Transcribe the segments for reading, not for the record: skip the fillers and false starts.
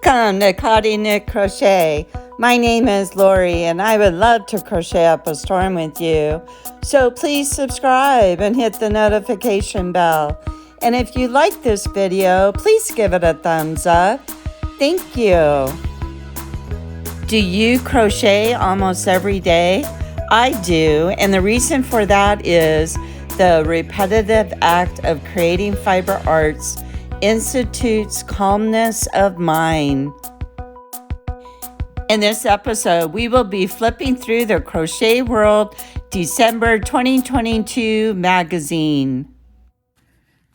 Welcome to Cotty Knit Crochet. My name is Lori and I would love to crochet up a storm with you. So please subscribe and hit the notification bell. And if you like this video, please give it a thumbs up. Thank you. Do you crochet almost every day? I do, and the reason for that is the repetitive act of creating fiber arts institutes calmness of mind. In this episode, we will be flipping through the Crochet World December 2022 magazine.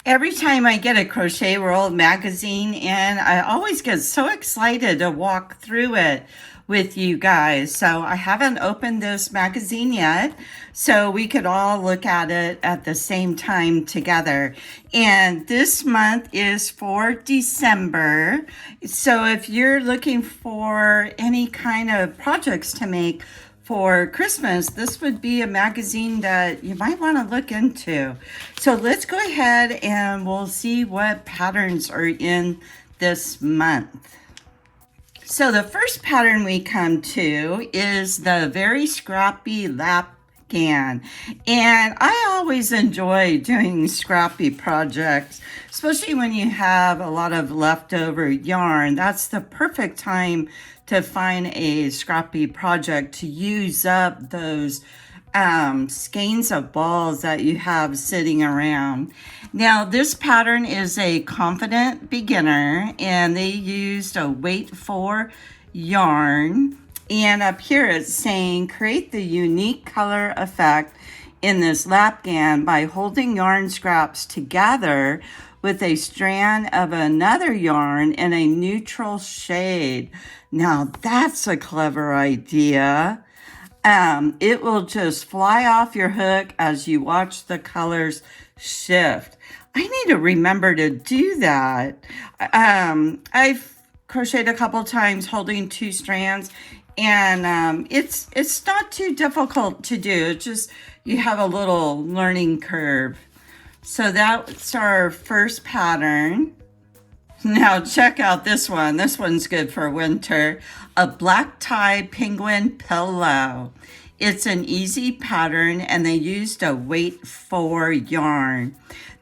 Every time I get a Crochet World magazine in, I always get so excited to walk through it with you guys. So I haven't opened this magazine yet, so we could all look at it at the same time together. And this month is for December. So if you're looking for any kind of projects to make for Christmas, this would be a magazine that you might want to look into. So let's go ahead and we'll see what patterns are in this month. So the first pattern we come to is the very Scrappy Lapgan. And I always enjoy doing scrappy projects, especially when you have a lot of leftover yarn. That's the perfect time to find a scrappy project to use up those skeins of balls that you have sitting around. Now this pattern is a confident beginner and they used a weight 4 yarn, and up here it's saying create the unique color effect in this lapgan by holding yarn scraps together with a strand of another yarn in a neutral shade. Now that's a clever idea. It will just fly off your hook as you watch the colors shift. I need to remember to do that. I've crocheted a couple times holding 2 strands, and it's not too difficult to do. It's just you have a little learning curve. So that's our first pattern. Now check out this one. This one's good for winter. A black tie penguin pillow. It's an easy pattern and they used a weight 4 yarn.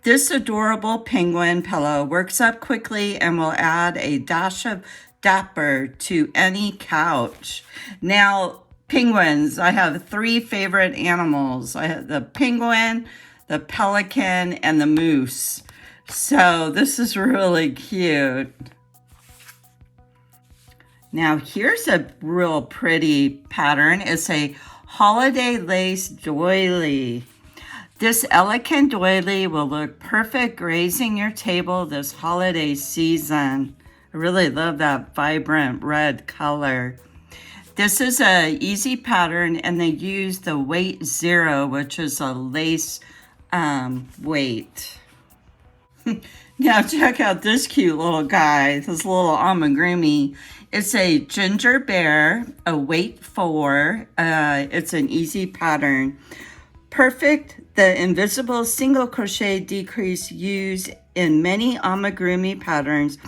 This adorable penguin pillow works up quickly and will add a dash of dapper to any couch. Now, penguins, I have 3 favorite animals. I have the penguin, the pelican, and the moose. So this is really cute. Now here's a real pretty pattern. It's a holiday lace doily. This elegant doily will look perfect gracing your table this holiday season. I really love that vibrant red color. This is an easy pattern and they use the weight 0, which is a lace weight. Now check out this cute little guy, this little amigurumi. It's a ginger bear, a weight 4. It's an easy pattern. Perfect, the invisible single crochet decrease used in many amigurumi patterns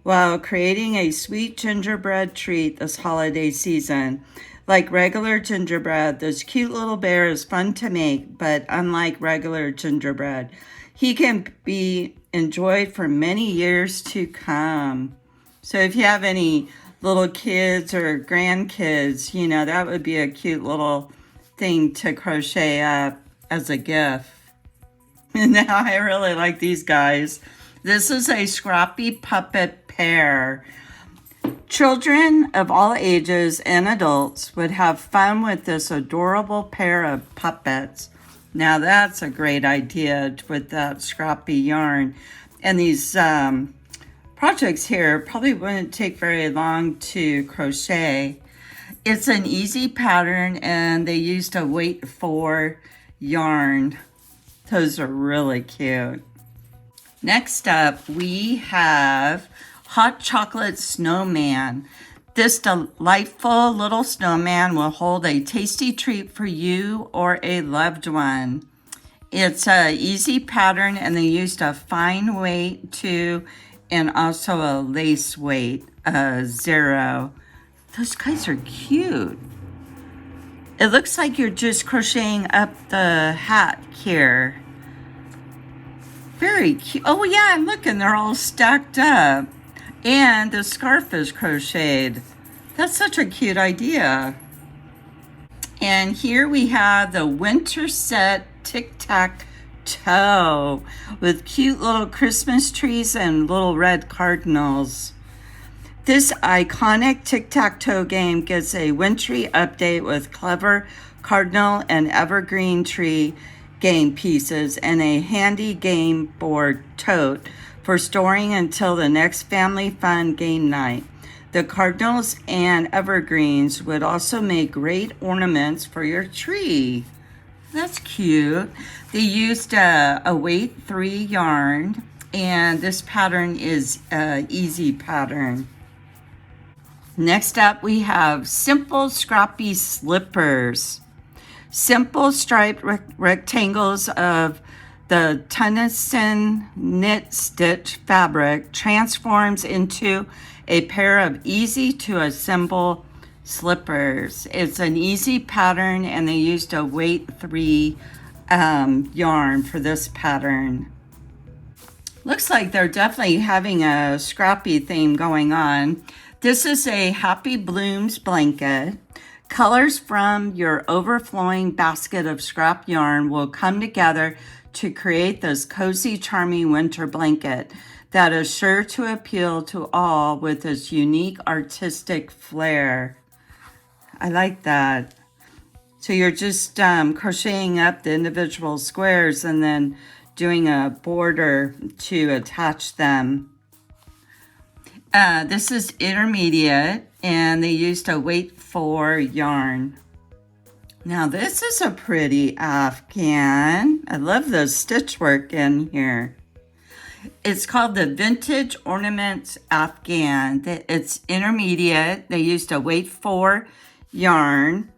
while creating a sweet gingerbread treat this holiday season. Like regular gingerbread, this cute little bear is fun to make, but unlike regular gingerbread, he can be enjoyed for many years to come. So if you have any little kids or grandkids, you know, that would be a cute little thing to crochet up as a gift. And now I really like these guys. This is a Scrappy puppet pair. Children of all ages and adults would have fun with this adorable pair of puppets. Now that's a great idea with that scrappy yarn. And these projects here probably wouldn't take very long to crochet. It's an easy pattern and they used a weight 4 yarn. Those are really cute. Next up we have Hot Chocolate Snowman. This delightful little snowman will hold a tasty treat for you or a loved one. It's an easy pattern and they used a fine weight 2 and also a lace weight, 0. Those guys are cute. It looks like you're just crocheting up the hat here. Very cute. Oh yeah, I'm looking, they're all stacked up. And the scarf is crocheted. That's such a cute idea. And here we have the winter set Tic Tac Toe with cute little Christmas trees and little red cardinals. This iconic Tic Tac Toe game gets a wintry update with clever cardinal and evergreen tree game pieces and a handy game board tote for storing until the next family fun game night. The cardinals and evergreens would also make great ornaments for your tree. That's cute. They used a weight 3 yarn, and this pattern is easy pattern. Next up, we have simple Scrappy Slippers. Simple striped rectangles of the Tennyson knit stitch fabric transforms into a pair of easy to assemble slippers. It's an easy pattern, and they used a weight 3 yarn for this pattern. Looks like they're definitely having a Scrappy theme going on. This is a Happy Blooms blanket. Colors from your overflowing basket of scrap yarn will come together to create this cozy, charming winter blanket that is sure to appeal to all with its unique artistic flair. I like that. So you're just crocheting up the individual squares and then doing a border to attach them. This is intermediate, and they used a weight 4 yarn. Now this is a pretty Afghan. I love the stitch work in here. It's called the Vintage Ornaments Afghan. It's intermediate. They used a weight 4 yarn.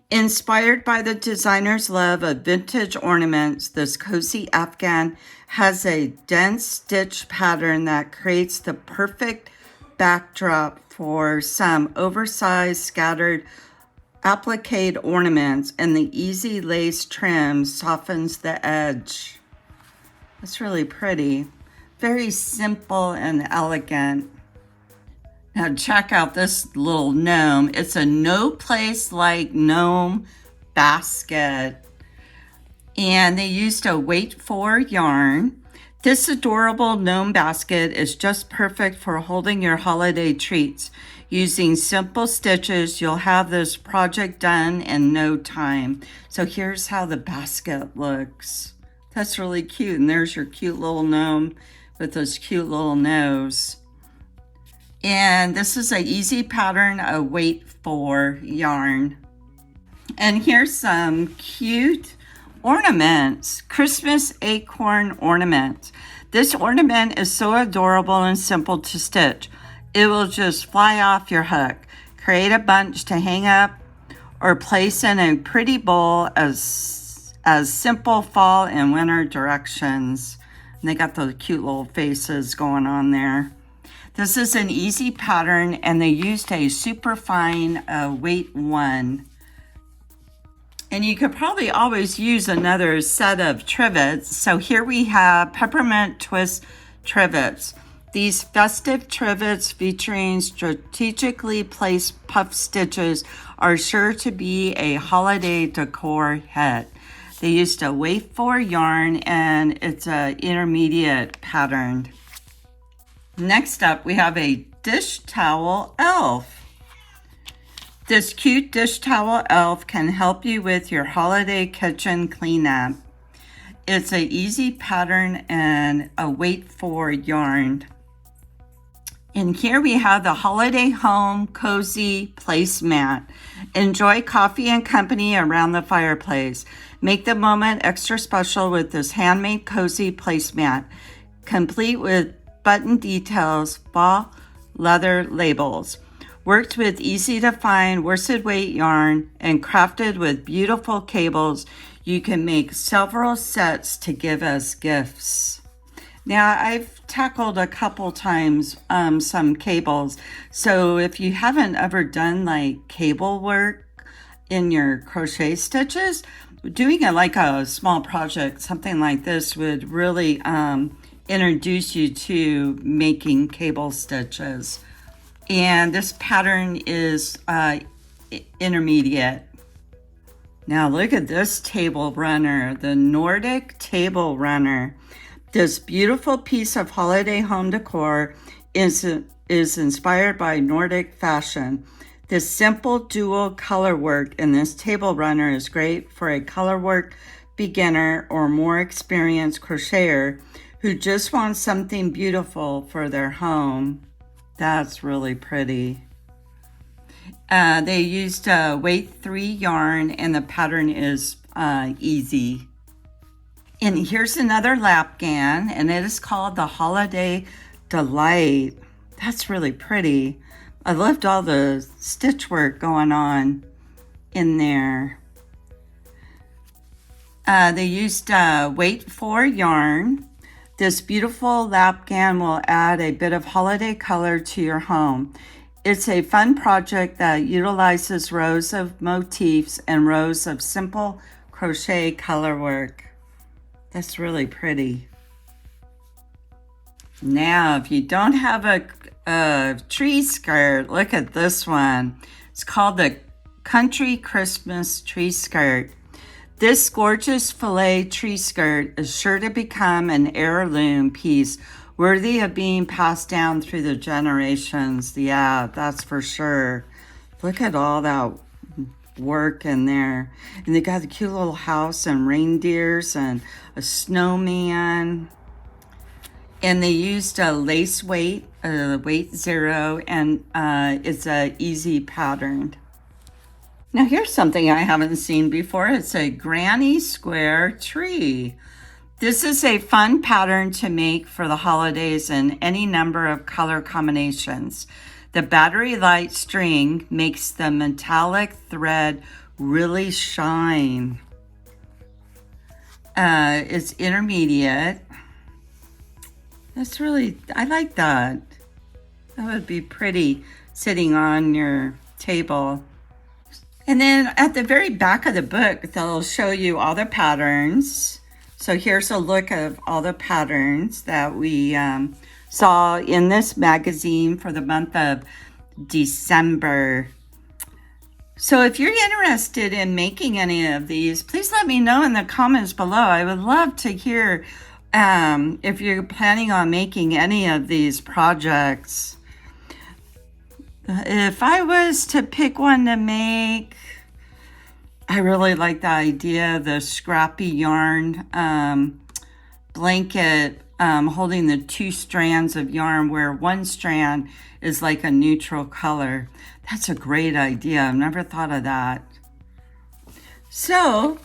Inspired by the designer's love of vintage ornaments, this cozy Afghan has a dense stitch pattern that creates the perfect backdrop for some oversized scattered applique ornaments, and the easy lace trim softens the edge. It's really pretty. Very simple and elegant. Now check out this little gnome. It's a no place like gnome basket. And they used a weight 4 yarn. This adorable gnome basket is just perfect for holding your holiday treats. Using simple stitches, you'll have this project done in no time. So here's how the basket looks. That's really cute. And there's your cute little gnome with this cute little nose. And this is an easy pattern, a weight 4 yarn. And here's some cute ornaments. Christmas Acorn Ornament. This ornament is so adorable and simple to stitch. It will just fly off your hook. Create a bunch to hang up or place in a pretty bowl as simple fall and winter directions. And they got those cute little faces going on there. This is an easy pattern, and they used a super fine weight 1. And you could probably always use another set of trivets. So here we have Peppermint Twist trivets. These festive trivets featuring strategically placed puff stitches are sure to be a holiday decor hit. They used a weight 4 yarn, and it's an intermediate pattern. Next up, we have a dish towel elf. This cute dish towel elf can help you with your holiday kitchen cleanup. It's an easy pattern and a weight 4 yarn. And here we have the Holiday Home Cozy Placemat. Enjoy coffee and company around the fireplace. Make the moment extra special with this handmade cozy placemat, complete with button details, fall leather labels. Worked with easy to find worsted weight yarn and crafted with beautiful cables, you can make several sets to give as gifts. Now, I've tackled a couple times some cables. So if you haven't ever done like cable work in your crochet stitches, doing it like a small project, something like this would really introduce you to making cable stitches. And this pattern is intermediate. Now look at this table runner, the Nordic table runner. This beautiful piece of holiday home decor is inspired by Nordic fashion. This simple dual color work in this table runner is great for a color work beginner or more experienced crocheter who just wants something beautiful for their home. That's really pretty. They used weight 3 yarn, and the pattern is easy. And here's another Lapgan, and it is called the Holiday Delight. That's really pretty. I loved all the stitch work going on in there. They used weight 4 yarn. This beautiful Lapgan will add a bit of holiday color to your home. It's a fun project that utilizes rows of motifs and rows of simple crochet color work. That's really pretty. Now, if you don't have a tree skirt, look at this one. It's called the Country Christmas Tree Skirt. This gorgeous filet tree skirt is sure to become an heirloom piece worthy of being passed down through the generations. Yeah, that's for sure. Look at all that work in there. And they got the cute little house and reindeers and a snowman. And they used a lace weight, weight 0, and it's a easy pattern. Now here's something I haven't seen before. It's a granny square tree. This is a fun pattern to make for the holidays in any number of color combinations. The battery light string makes the metallic thread really shine. It's intermediate. That's really, I like that. That would be pretty sitting on your table. And then at the very back of the book, they'll show you all the patterns. So here's a look of all the patterns that we saw in this magazine for the month of December. So if you're interested in making any of these, please let me know in the comments below. I would love to hear if you're planning on making any of these projects. If I was to pick one to make, I really like the idea of the scrappy yarn blanket holding the 2 strands of yarn where one strand is like a neutral color. That's a great idea. I've never thought of that. So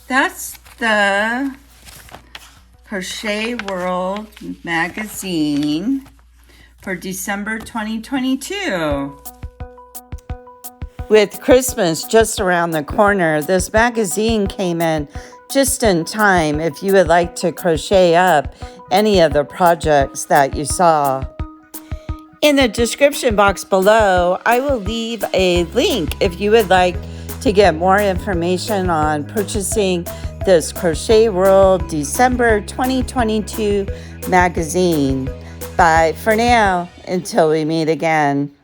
that's the Crochet World magazine for December 2022. With Christmas just around the corner, this magazine came in just in time if you would like to crochet up any of the projects that you saw. In the description box below, I will leave a link if you would like to get more information on purchasing this Crochet World December 2022 magazine. Bye for now, until we meet again.